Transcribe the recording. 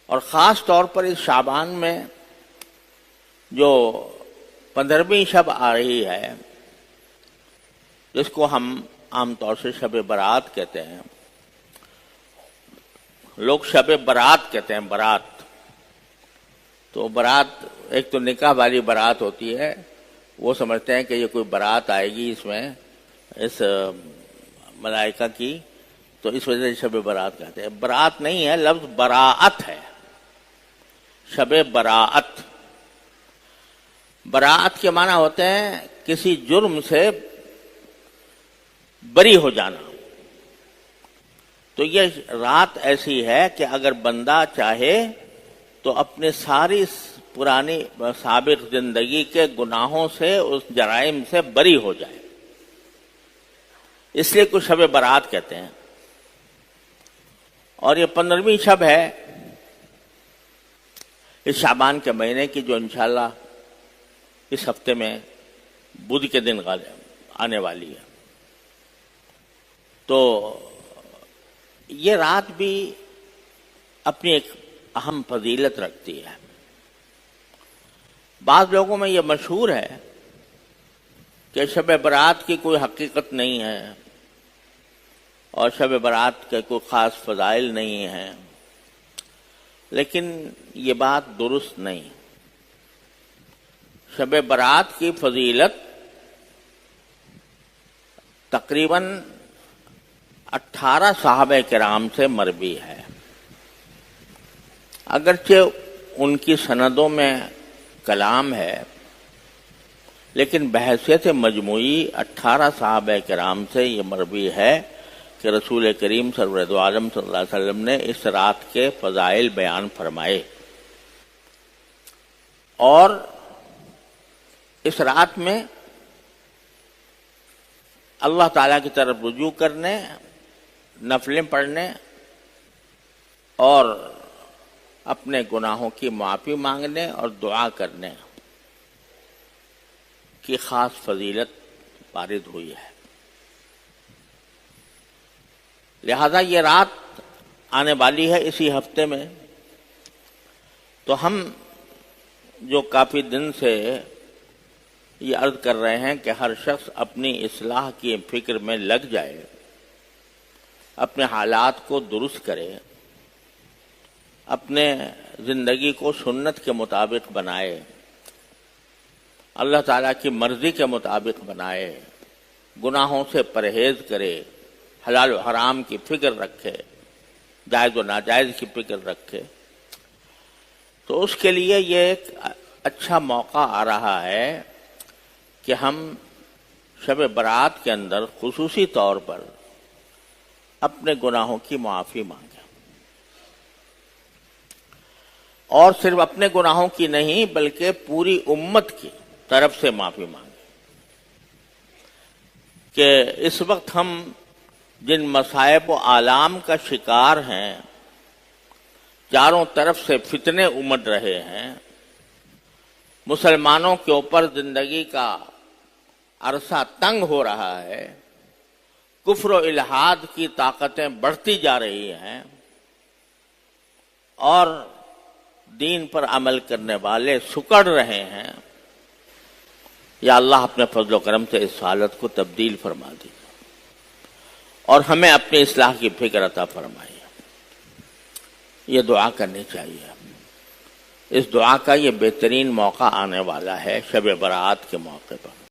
اور خاص طور پر اس شعبان میں جو 15ویں شب آ رہی ہے، جس کو ہم عام طور سے شب برات کہتے ہیں، لوگ شب برات کہتے ہیں، برات۔ تو برات ایک تو نکاح والی برات ہوتی ہے، وہ سمجھتے ہیں کہ یہ کوئی برات آئے گی اس میں، اس ملائکہ کی، تو اس وجہ سے شب برات کہتے ہیں۔ برات نہیں ہے، لفظ براءت ہے، شب براءت۔ براءت کے معنی ہوتے ہیں کسی جرم سے بری ہو جانا۔ تو یہ رات ایسی ہے کہ اگر بندہ چاہے تو اپنے ساری پرانی سابق زندگی کے گناہوں سے، اس جرائم سے بری ہو جائے، اس لیے کچھ شب برات کہتے ہیں۔ اور یہ 15ویں شب ہے اس شعبان کے مہینے کی، جو انشاءاللہ اس ہفتے میں بدھ کے دن آنے والی ہے۔ تو یہ رات بھی اپنی ایک اہم فضیلت رکھتی ہے۔ بعض لوگوں میں یہ مشہور ہے کہ شب برات کی کوئی حقیقت نہیں ہے اور شب برات کے کوئی خاص فضائل نہیں ہیں، لیکن یہ بات درست نہیں۔ شب برات کی فضیلت تقریباً 18 صحابہ کرام سے مروی ہے، اگرچہ ان کی سندوں میں کلام ہے، لیکن بحیثیت مجموعی 18 صحابہ کرام سے یہ مروی ہے کہ رسول کریم سرورد عالم صلی اللہ علیہ وسلم نے اس رات کے فضائل بیان فرمائے، اور اس رات میں اللہ تعالیٰ کی طرف رجوع کرنے، نفلیں پڑھنے اور اپنے گناہوں کی معافی مانگنے اور دعا کرنے کی خاص فضیلت وارد ہوئی ہے۔ لہذا یہ رات آنے والی ہے اسی ہفتے میں، تو ہم جو کافی دن سے یہ عرض کر رہے ہیں کہ ہر شخص اپنی اصلاح کی فکر میں لگ جائے، اپنے حالات کو درست کرے، اپنے زندگی کو سنت کے مطابق بنائے، اللہ تعالیٰ کی مرضی کے مطابق بنائے، گناہوں سے پرہیز کرے، حلال و حرام کی فکر رکھے، جائز و ناجائز کی فکر رکھے، تو اس کے لیے یہ ایک اچھا موقع آ رہا ہے کہ ہم شب برات کے اندر خصوصی طور پر اپنے گناہوں کی معافی مانگیں، اور صرف اپنے گناہوں کی نہیں بلکہ پوری امت کی طرف سے معافی مانگیں، کہ اس وقت ہم جن مصائب و آلام کا شکار ہیں، چاروں طرف سے فتنے امڑ رہے ہیں، مسلمانوں کے اوپر زندگی کا عرصہ تنگ ہو رہا ہے، کفر و الحاد کی طاقتیں بڑھتی جا رہی ہیں، اور دین پر عمل کرنے والے سکڑ رہے ہیں، یا اللہ اپنے فضل و کرم سے اس حالت کو تبدیل فرما دیجیے اور ہمیں اپنی اصلاح کی فکر عطا فرمائیے۔ یہ دعا کرنی چاہیے۔ اس دعا کا یہ بہترین موقع آنے والا ہے شب برات کے موقع پر۔